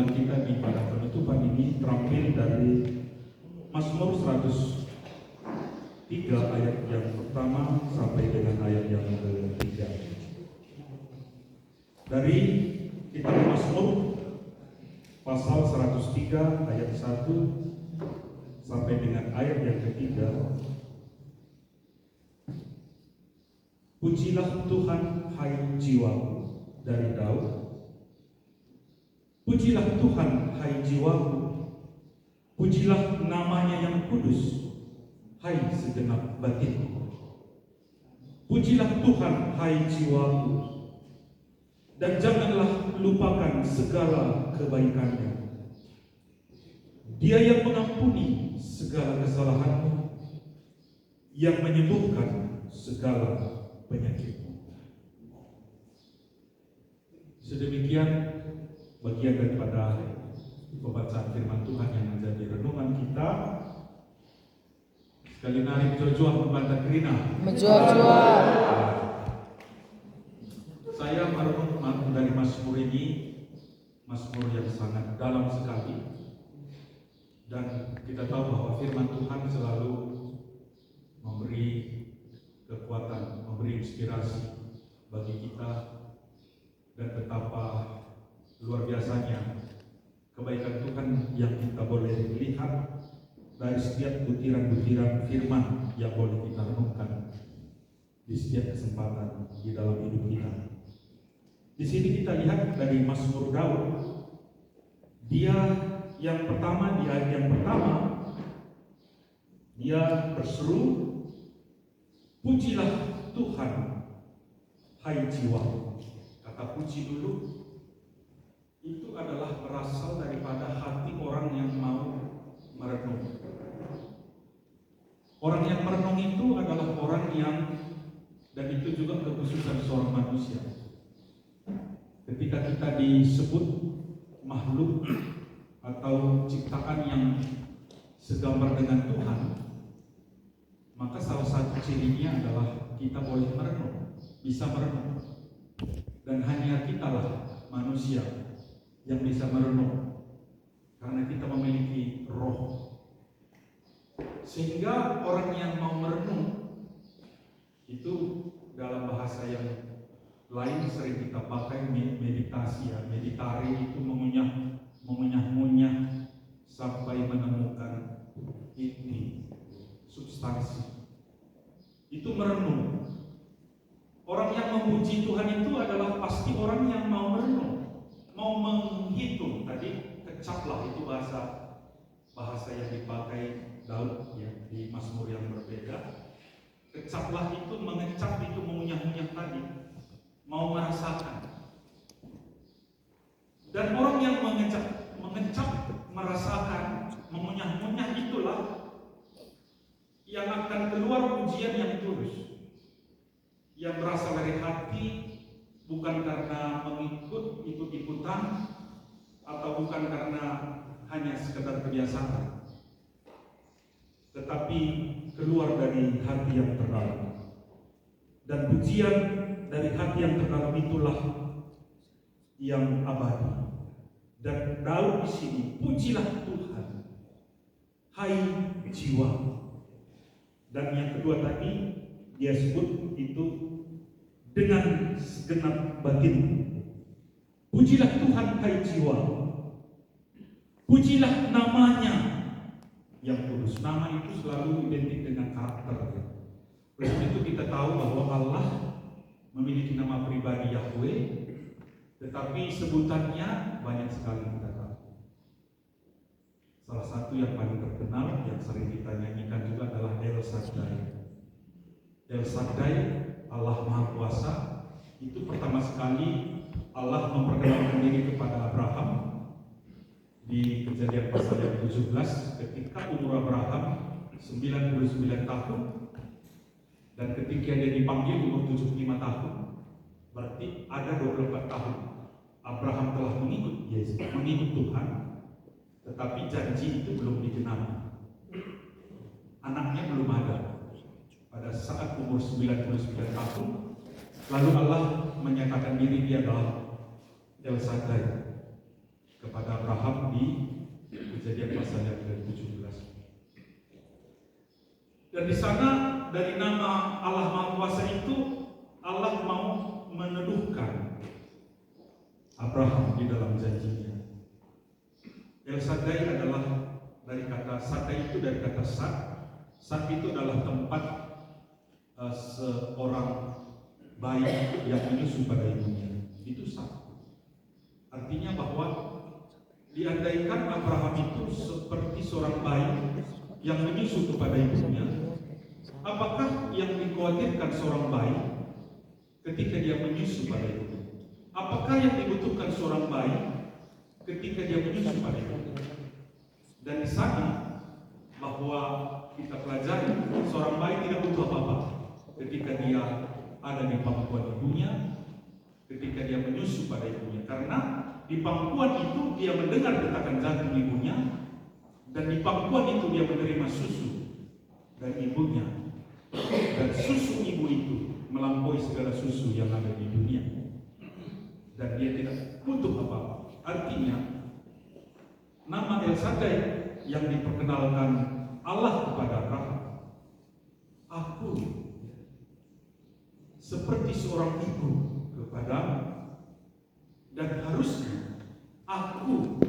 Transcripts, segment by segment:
renungan kita di pada penutupan ini terambil dari Mazmur 103 ayat yang pertama sampai dengan ayat yang ketiga. Dari kitab Mazmur pasal 103 ayat 1 sampai dengan ayat yang ketiga. Pujilah Tuhan, hai jiwaku, dari Daud. Pujilah Tuhan, hai jiwaku, pujilah namanya yang kudus, hai segenap batinku. Pujilah Tuhan, hai jiwaku, dan janganlah lupakan segala kebaikannya. Dia yang mengampuni segala kesalahanmu, yang menyembuhkan segala penyakitmu. Sedemikian bagian daripada pembacaan firman Tuhan yang menjadi renungan kita. Sekali nari menjua membantah kerina. Menjua. Saya merenung dari Mazmur ini, Mazmur yang sangat dalam sekali. Dan kita tahu bahwa firman Tuhan selalu memberi kekuatan, memberi inspirasi bagi kita, dan betapa luar biasanya kebaikan Tuhan yang kita boleh lihat dari setiap butiran-butiran firman yang boleh kita renungkan di setiap kesempatan di dalam hidup kita. Di sini kita lihat dari Mazmur Daud, dia yang pertama, di ayat yang pertama, dia berseru, pujilah Tuhan, hai jiwaku. Kata puji dulu itu adalah berasal daripada hati orang yang mau merenung. Orang yang merenung itu adalah orang yang, dan itu juga kekhususan seorang manusia. Ketika kita disebut makhluk atau ciptaan yang segambar dengan Tuhan, maka salah satu cirinya adalah kita boleh merenung, bisa merenung. Dan hanya kitalah manusia yang bisa merenung, karena kita memiliki roh. Sehingga orang yang mau merenung itu dalam bahasa yang lain sering kita pakai meditasi ya. Meditari itu mengunyah-ngunyah sampai menemukan inti, substansi. Itu merenung. Orang yang memuji Tuhan itu adalah pasti orang yang mau merenung, mau menghitung. Tadi kecaplah itu bahasa yang dipakai Daud ya, di Mazmur yang berbeda. Kecaplah itu, mengecap itu, mengunyah-ngunyah tadi, mau merasakan. Dan orang yang mengecap, merasakan, mengunyah-ngunyah itulah yang akan keluar pujian yang tulus, yang berasal dari hati, bukan karena ikut-ikutan, atau bukan karena hanya sekedar kebiasaan, tetapi keluar dari hati yang terdalam. Dan pujian dari hati yang terdalam itulah yang abadi. Dan Daud di sini, pujilah Tuhan, hai jiwa. Dan yang kedua tadi dia sebut itu dengan segenap batin. Pujilah Tuhan, hai jiwa. Pujilah namanya yang kudus. Nama itu selalu identik dengan karakter. Oleh itu kita tahu bahwa Allah memiliki nama pribadi Yahweh, tetapi sebutannya banyak sekali kita tahu. Salah satu yang paling terkenal yang sering kita nyanyikan juga adalah El Shaddai. El Shaddai, Allah Maha Kuasa. Itu pertama sekali Allah memperkenalkan diri kepada Abraham di Kejadian pasal yang 17 ketika umur Abraham 99 tahun, dan ketika dia dipanggil umur 75 tahun, berarti ada 24 tahun Abraham telah mengikut Yesus, mengikut Tuhan, tetapi janji itu belum digenapi. Anaknya belum ada. Pada saat umur 99 tahun, lalu Allah menyatakan diri dia adalah El Shaddai kepada Abraham. Kejadian pasal yang ke-17. Dan di sana dari nama Allah Maha Kuasa itu, Allah mau meneduhkan Abraham di dalam janjinya. El Shaddai adalah dari kata Shaddai itu dari kata Sad. Sad itu adalah tempat seorang bayi yang menyusu pada ibunya. Itu Sad. Artinya bahwa diandaikan Abraham itu seperti seorang bayi yang menyusu kepada ibunya, apakah yang dikhawatirkan seorang bayi ketika dia menyusu pada ibunya? Apakah yang dibutuhkan seorang bayi ketika dia menyusu pada ibunya? Dan di sana bahwa kita pelajari seorang bayi tidak butuh apa-apa ketika dia ada di pangkuan ibunya, ketika dia menyusu pada ibunya, karena di pangkuan itu dia mendengar detakan jantung ibunya, dan di pangkuan itu dia menerima susu dari ibunya, dan susu ibu itu melampaui segala susu yang ada di dunia, dan dia tidak butuh apa-apa. Artinya nama El Shaddai yang diperkenalkan Allah kepada Abraham, aku seperti seorang ibu kepadamu, dan harusnya aku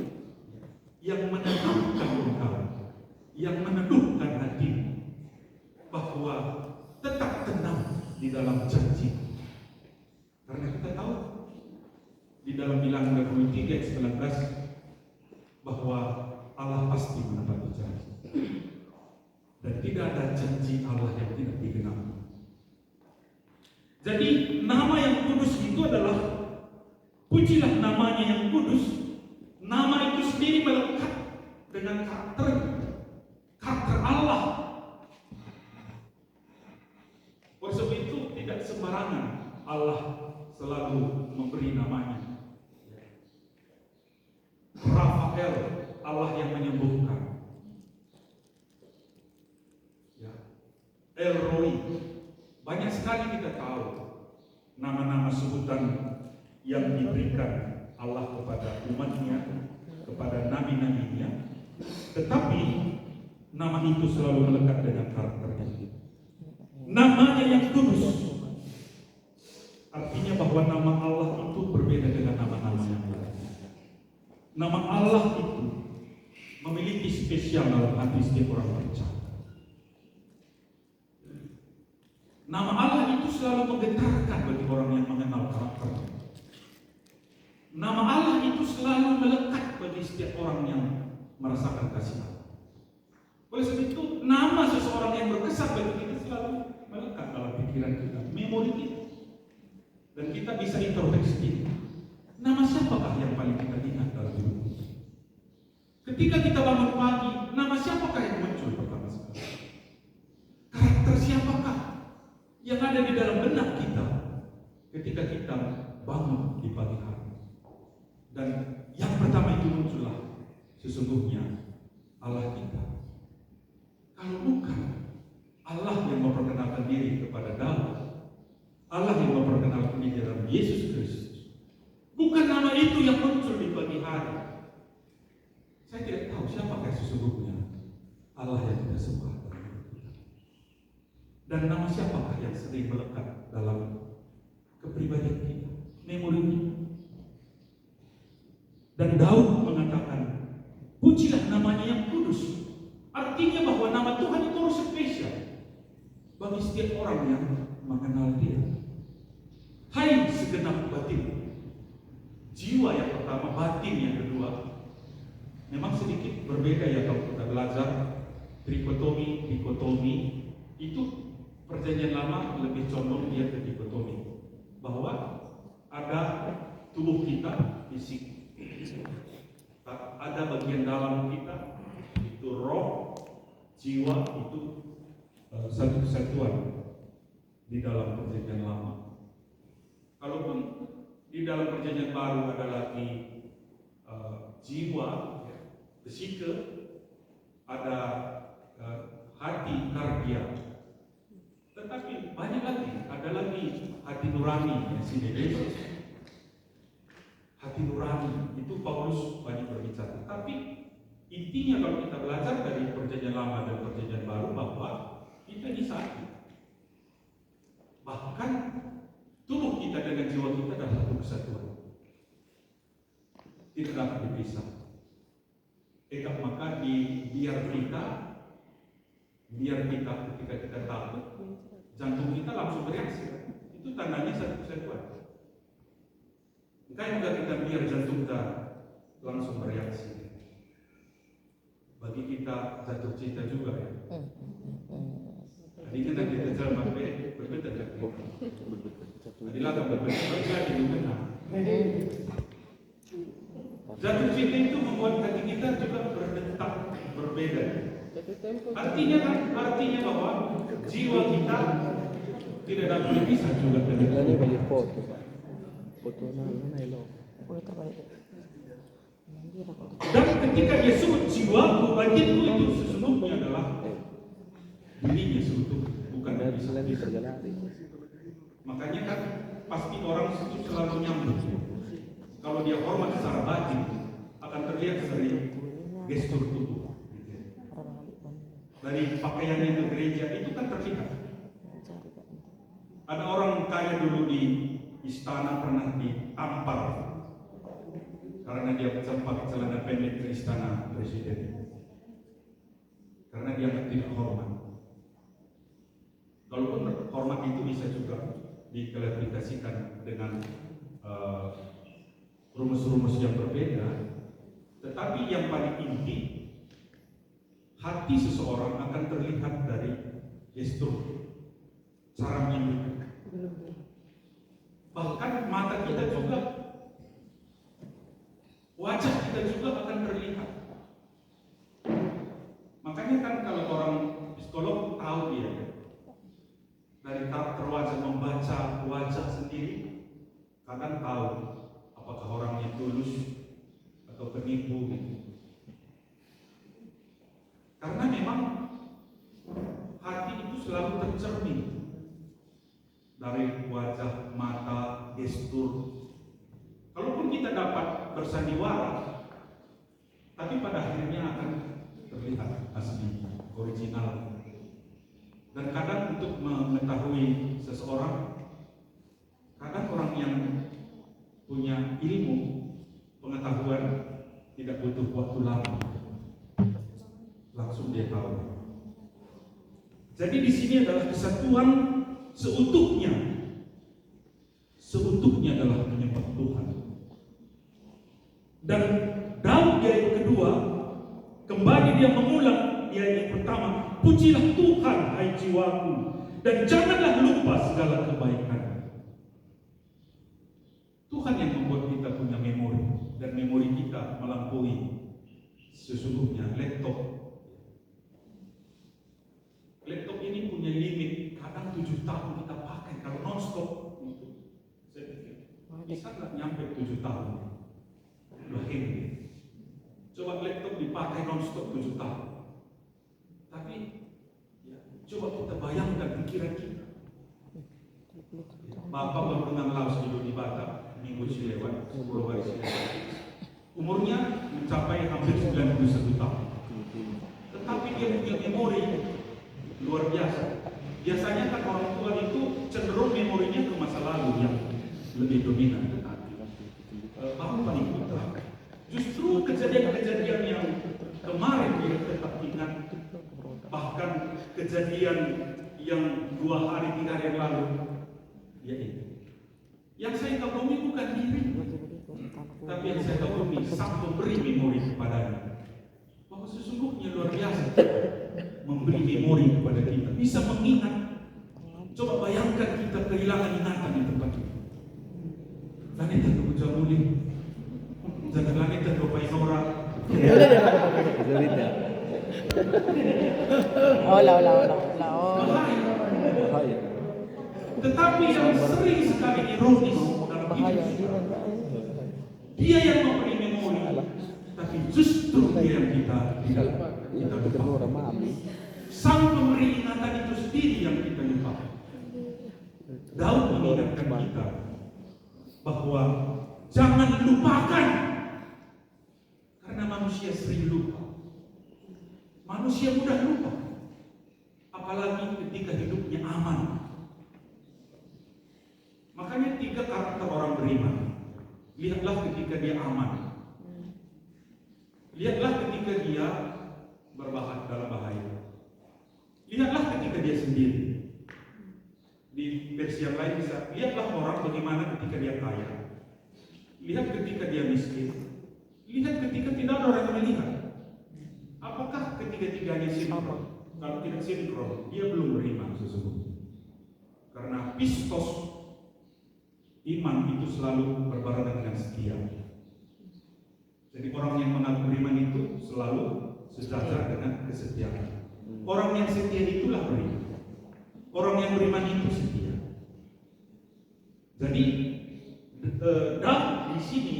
yang meneduhkan engkau, yang meneduhkan hatimu, bahwa tetap tenang di dalam janji. Karena kita tahu di dalam Bilangan 23 ayat 19 bahwa Allah pasti menepati janji, dan tidak ada janji Allah yang tidak digenapi. Jadi nama yang kudus itu adalah, pujilah namanya yang kudus. Nama itu sendiri melekat dengan karakter Allah. Oleh sebab itu tidak sembarangan Allah selalu memberi namanya. Rafael, Allah yang menyembuhkan. Ya. El Roi, banyak sekali kita tahu nama-nama sebutan yang diberikan Allah kepada umatnya, kepada nabi-nabinya, tetapi nama itu selalu melekat dengan karakternya. Namanya yang kudus, artinya bahwa nama Allah itu berbeda dengan nama-nama yang lain. Nama Allah itu memiliki spesial dalam hati setiap orang percaya. Nama Allah itu selalu menggetarkan bagi orang yang mengenal karakternya. Nama Allah itu selalu melekat bagi setiap orang yang merasakan kasih Allah. Oleh sebab itu, nama seseorang yang berkesan bagi kita selalu melekat dalam pikiran kita, memori kita. Dan kita bisa introspeksi. Nama siapakah yang paling kita ingat dalam hidup kita? Ketika kita bangun pagi, nama siapakah yang muncul pertama sekali? Karakter siapakah yang ada di dalam benak kita ketika kita bangun di pagi hari? Dan yang pertama itu muncullah sesungguhnya Allah kita. Kalau bukan Allah yang memperkenalkan diri kepada Daud, Allah yang memperkenalkan diri dalam Yesus Kristus, bukan nama itu yang muncul di pagi hari, saya tidak tahu siapakah sesungguhnya Allah yang kita sembah. Dan nama siapakah yang sering melekat dalam kepribadian kita, memori kita. Dan Daud mengatakan, pujilah namanya yang kudus. Artinya bahwa nama Tuhan itu harus spesial bagi setiap orang yang mengenal Dia. Hai segenap batin, jiwa yang pertama, batin yang kedua. Memang sedikit berbeda ya kalau kita belajar trikotomi, dikotomi. Itu perjanjian lama lebih condong dia ke dikotomi, bahwa ada tubuh kita, fisik, ada bagian dalam kita, itu roh, jiwa, itu satu kesatuan di dalam perjanjian lama. Kalaupun di dalam perjanjian baru ada lagi jiwa, psike, ada hati, kardia. Tetapi banyak lagi, ada lagi hati nurani, sinedesis. Hati nurani itu Paulus banyak berbicara. Tapi Intinya kalau kita belajar dari perjanjian lama dan perjanjian baru bahwa kita ini satu. Bahkan tubuh kita dengan jiwa kita adalah satu kesatuan. Tidak dapat dipisah. Maka biar kita ketika kita takut, jantung kita langsung bereaksi. Itu tandanya satu kesatuan. Makanya juga kita biar jantung kita langsung bereaksi. Bagi kita jatuh cinta juga ya. Jadi kita jalan sampai berbeda. Adilah berbeda jadi benar. Jatuh cinta itu membuat hati kita juga berdetak berbeda. Artinya bahwa jiwa kita tidak dapat dipisah juga dengan foto dan ketika dia sebut jiwaku, bagianku itu sesungguhnya adalah dirinya seutuhnya, bukan dipisah. Makanya kan pasti orang itu selalu nyambung. Kalau dia hormat secara batin akan terlihat dari gestur tubuh. Dari pakaiannya ke gereja itu kan terlihat. Ada orang kaya dulu di istana pernah ditampar karena dia pakai celana pendek ke istana presiden, karena dia tidak hormat. Walaupun hormat itu bisa juga diklarifikasikan dengan rumus-rumus yang berbeda, tetapi yang paling inti, hati seseorang akan terlihat dari gestur, cara menyebut. Bahkan mata kita juga, wajah kita juga akan terlihat. Makanya kan kalau orang psikolog tahu dia dari terwajah membaca wajah sendiri, kadang tahu apakah orangnya tulus atau penipu gitu. Karena memang hati itu selalu tercermin dari wajah, mata, gestur. Kalaupun kita dapat bersandiwara, tapi pada akhirnya akan terlihat asli, original. Dan kadang untuk mengetahui seseorang, kadang orang yang punya ilmu, pengetahuan tidak butuh waktu lama, langsung dia tahu. Jadi di sini adalah kesatuan seutuhnya. Seutuhnya adalah menyembah Tuhan. Dan Daud di ayat kedua kembali dia mengulang di ayat yang pertama, pujilah Tuhan hai jiwaku, dan janganlah lupa segala kebaikan. Tuhan yang membuat kita punya memori, dan memori kita melampaui sesungguhnya laptop. Laptop ini punya limit, kadang 7 tahun kita pakai kalau non-stop. Saya pikir bisa nggak nyampe 7 tahun? Bahkan coba laptop dipakai non-stop 7 tahun. Tapi ya, coba kita bayangkan pikiran kita. Bapak berpengang laos dulu di Batam minggu lewat 10 hari lewat. Umurnya mencapai hampir 91 tahun. Tetapi dia punya memori luar biasa. Biasanya kan orang tua itu cenderung memorinya ke masa lalu yang lebih dominan. Bapak paling putra, justru kejadian-kejadian yang kemarin dia tetap ingat. Bahkan kejadian yang 2 hari 3 hari yang lalu, ya itu. Yang saya kagumi bukan diri, tapi yang saya kagumi sang pemberi memori kepadanya. Bahwa sesungguhnya luar biasa memberi memori kepada kita, bisa mengingat. Coba bayangkan kita kehilangan ingatan di tempat itu. Langit dan kebujamuli, jaga langit dan rupai Nora. Bahaya. Tetapi yang sering sekali ironis dalam hidup, dia yang memberi memori, tapi justru dia yang kita lupa. Sang pemberi ingatan itu sendiri yang kita lupa. Daud mengingatkan kita bahwa jangan lupakan, karena manusia sering lupa. Manusia mudah lupa, apalagi ketika hidupnya aman. Makanya 3 karakter orang beriman. Lihatlah ketika dia aman. Lihatlah ketika dia dalam bahaya. Lihatlah ketika dia sendiri. Di versi yang lain bisa, lihatlah orang bagaimana ketika dia kaya. Lihat ketika dia miskin. Lihat ketika tidak ada orang yang melihat. Apakah ketiga-tiganya sinkron? Kalau tidak sinkron, dia belum beriman sesungguhnya. Karena pistos iman itu selalu berbarengan dengan setia. Jadi orang yang mengaku beriman itu selalu sejajar dengan kesetiaan. Orang yang setia itulah beriman. Orang yang beriman itu setia. Jadi dan di sini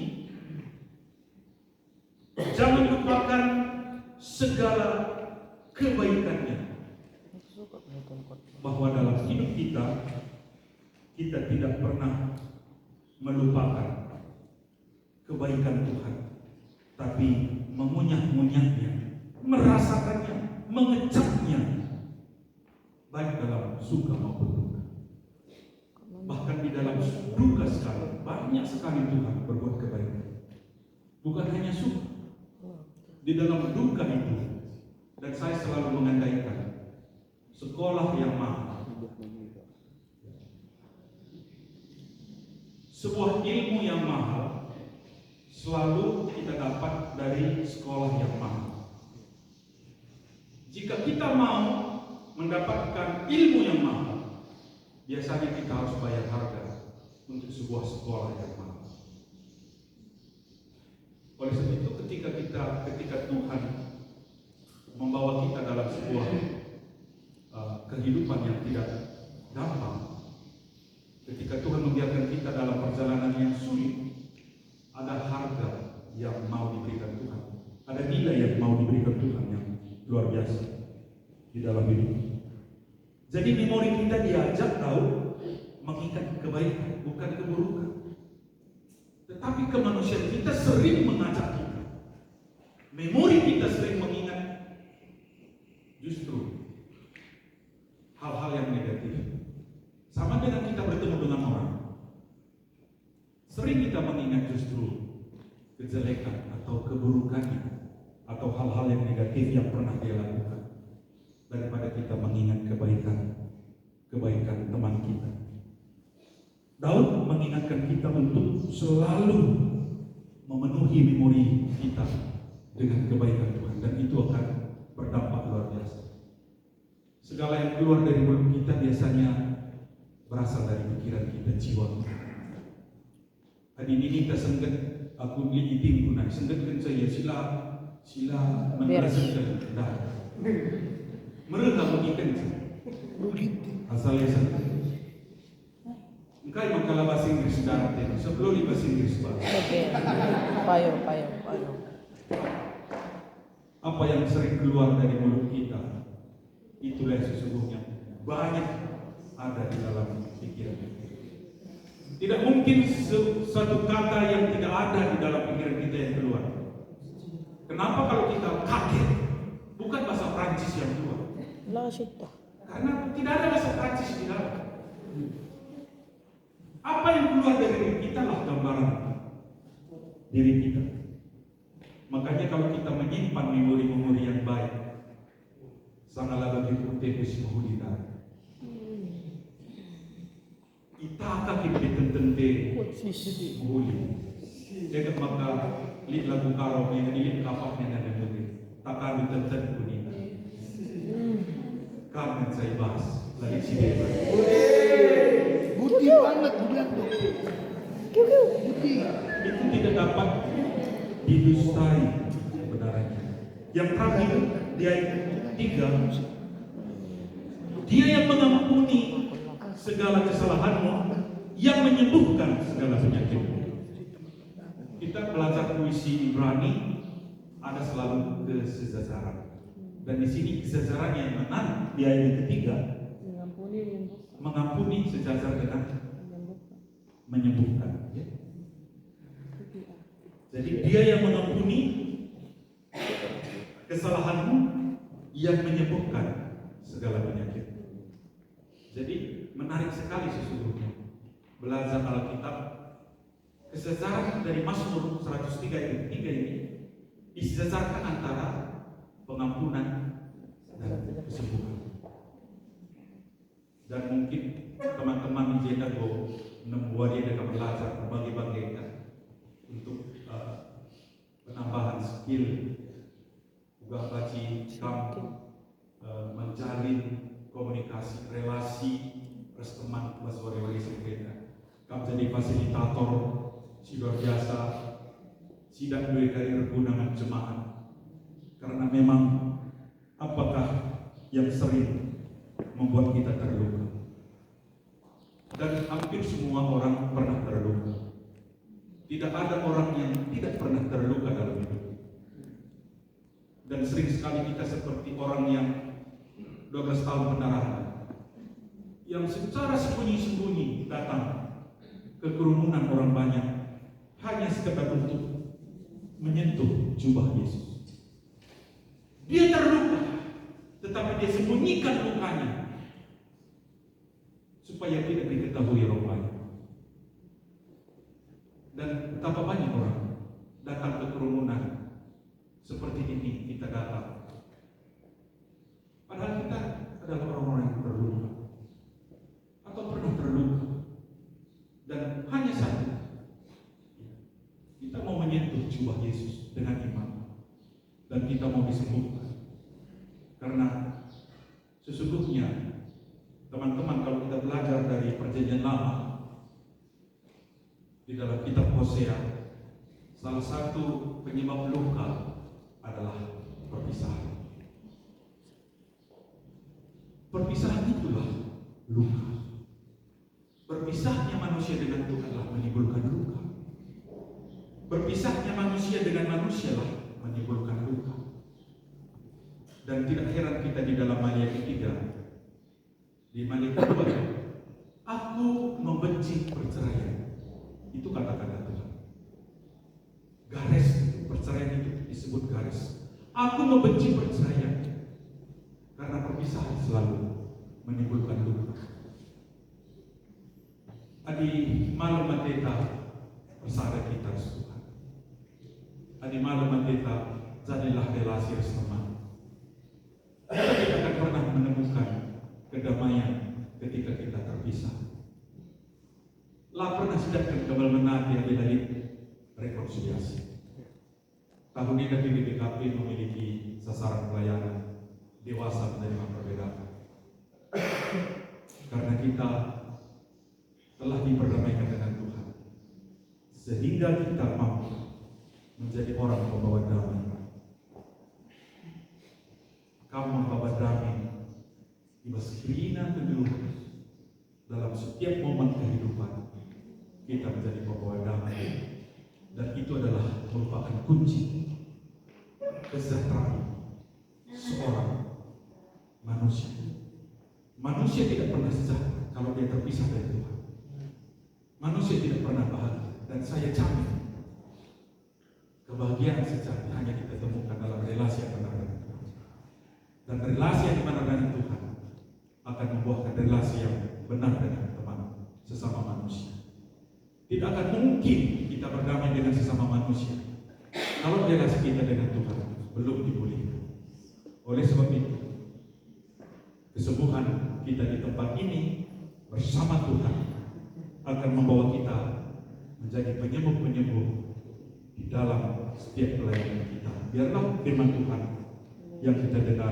jangan lupakan segala kebaikannya. Bahwa dalam hidup kita tidak pernah melupakan kebaikan Tuhan, tapi mengunyah-ngunyahnya, merasakannya, mengecapnya, baik dalam suka maupun duka. Bahkan di dalam duka sekali, banyak sekali Tuhan berbuat kebaikan. Bukan hanya suka, di dalam duka itu. Dan saya selalu mengandaikan sekolah yang mahal, sebuah ilmu yang mahal selalu kita dapat dari sekolah yang mahal. Jika kita mau mendapatkan ilmu yang mahal, biasanya kita harus bayar harga untuk sebuah sekolah yang mahal. Oleh sebab itu ketika Tuhan membawa kita dalam sebuah kehidupan yang tidak gampang, ketika Tuhan membiarkan kita dalam perjalanan yang sulit, ada harga yang mau diberikan Tuhan, ada nilai yang mau diberikan Tuhan yang luar biasa di dalam hidup. Jadi memori kita diajak tahu mengingat kebaikan, bukan keburukan. Tetapi kemanusiaan kita sering mengajak kita, memori kita sering mengingat justru hal-hal yang negatif. Sama dengan kita bertemu dengan orang, sering kita mengingat justru kejelekan atau keburukannya, atau hal-hal yang negatif yang pernah dia lakukan, daripada kita mengingat kebaikan teman kita. Daud mengingatkan kita untuk selalu memenuhi memori kita dengan kebaikan Tuhan, dan itu akan berdampak luar biasa. Segala yang keluar dari mulut kita biasanya berasal dari pikiran kita, jiwa kita. Hari ini kita sengket, aku liitin kunai, sengketkan saya sila meneruskan dah. Mereka mengikan asalnya sengket. Engkau yang kalau bahasa Inggris darte, sebelum di bahasa Inggris pak. Payo. Apa yang sering keluar dari mulut kita, itulah yang sesungguhnya banyak ada di dalam pikiran kita. Tidak mungkin satu kata yang tidak ada di dalam pikiran kita yang keluar. Kenapa kalau kita kaget? Bukan bahasa Prancis yang keluar. Karena tidak ada bahasa Prancis di dalam. Apa yang keluar dari diri kita lah gambaran diri kita. Makanya kalau kita menyimpan memori-memori yang baik, sangatlah bagi utepus mahulita. Itaka kita tentente mahuli. Jadi maka lihat lagu karo yang lihat kapaknya dan lebih takkan tenten kunita. Karena saya bahas lagi si bebas. Budi banget bilang tuh. Budi. Itu tidak dapat didustai kebenarannya. Yang terakhir di ayat 3, dia yang mengampuni segala kesalahanmu, yang menyembuhkan segala penyakitmu. Kita belajar puisi Ibrani, ada selalu kesejajaran. Dan di sini kesejajaran yang menang di ayat ketiga, mengampuni sejajar dengan menyembuhkan. Ya. Jadi dia yang mengampuni kesalahanmu, yang menyembuhkan segala penyakit. Jadi menarik sekali sesungguhnya belajar Alkitab. Kesesaran dari Mazmur 103 ayat 3 ini disejarkan antara pengampunan dan kesembuhan. Dan mungkin teman-teman di Jedago membuat dia dekat belajar berbagai-bagai untuk penambahan skill juga baci menjalin komunikasi relasi teman bersuara-suara sekretar. Kamu jadi fasilitator si luar biasa, sidang dua kali pergunaan jemaat. Karena memang apakah yang sering membuat kita terluka? Dan hampir semua orang pernah terluka. Tidak ada orang yang tidak pernah terluka dalam hidup. Dan sering sekali kita seperti orang yang 12 tahun pendarahan, yang secara sembunyi-sembunyi datang ke kerumunan orang banyak hanya sekedar untuk menyentuh jubah Yesus. Dia terluka, tetapi dia sembunyikan lukanya supaya tidak diketahui orang banyak. Dan betapa banyak orang datang ke kerumunan seperti ini kita datang, padahal kita adalah orang-orang yang terluka atau pernah terluka. Dan hanya satu, kita mau menyentuh jubah Yesus dengan iman, dan kita mau disembuhkan. Karena sesungguhnya teman-teman, kalau kita belajar dari Perjanjian Lama di dalam kitab Hosea, salah satu penyebab luka adalah perpisahan. Perpisahan itulah luka. Berpisahnya manusia dengan Tuhan adalah menimbulkan luka. Berpisahnya manusia dengan manusia lah menimbulkan luka. Dan tidak heran kita di dalam Maliaki 3, di Maliaki 2, aku membenci perceraian. Itu kata-kata Tuhan. Garis perceraian itu disebut garis. Aku membenci perceraian karena perpisahan selalu menimbulkan luka. Adi malam mateta bersama kita Tuhan. Adi malam mateta jadilah relasi teman. Kita tidak akan pernah menemukan kedamaian ketika kita terpisah. Lah pernah sedangkan kebal menati yang dari rekonsiliasi. Tahun ini BPKP memiliki sasaran pelayanan dewasa menerima perbedaan. Karena kita telah diperdamaikan dengan Tuhan, sehingga kita mampu menjadi orang pembawa damai. Kamu membawa damai di maskirina kedua dalam setiap momen kehidupan. Kita menjadi pembawa damai, dan itu adalah merupakan kunci kesejahteraan seorang manusia. Manusia tidak pernah sejahtera kalau dia terpisah dari Tuhan. Manusia tidak pernah bahagia, dan saya jamin kebahagiaan sejati hanya kita temukan dalam relasi yang benar dengan Tuhan. Dan relasi yang benar dengan Tuhan akan membuahkan relasi yang benar dengan teman sesama manusia. Tidak akan mungkin kita berdamai dengan sesama manusia kalau relasi kita dengan Tuhan belum dipulihkan. Oleh sebab itu, kesembuhan kita di tempat ini bersama Tuhan akan membawa kita menjadi penyembuh-penyembuh di dalam setiap pelayanan kita. Biarlah firman Tuhan yang kita dengar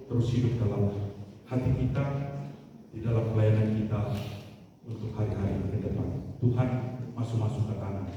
terus hidup dalam hati kita, di dalam pelayanan kita untuk hari-hari ke depan. Tuhan masuk ke tanah.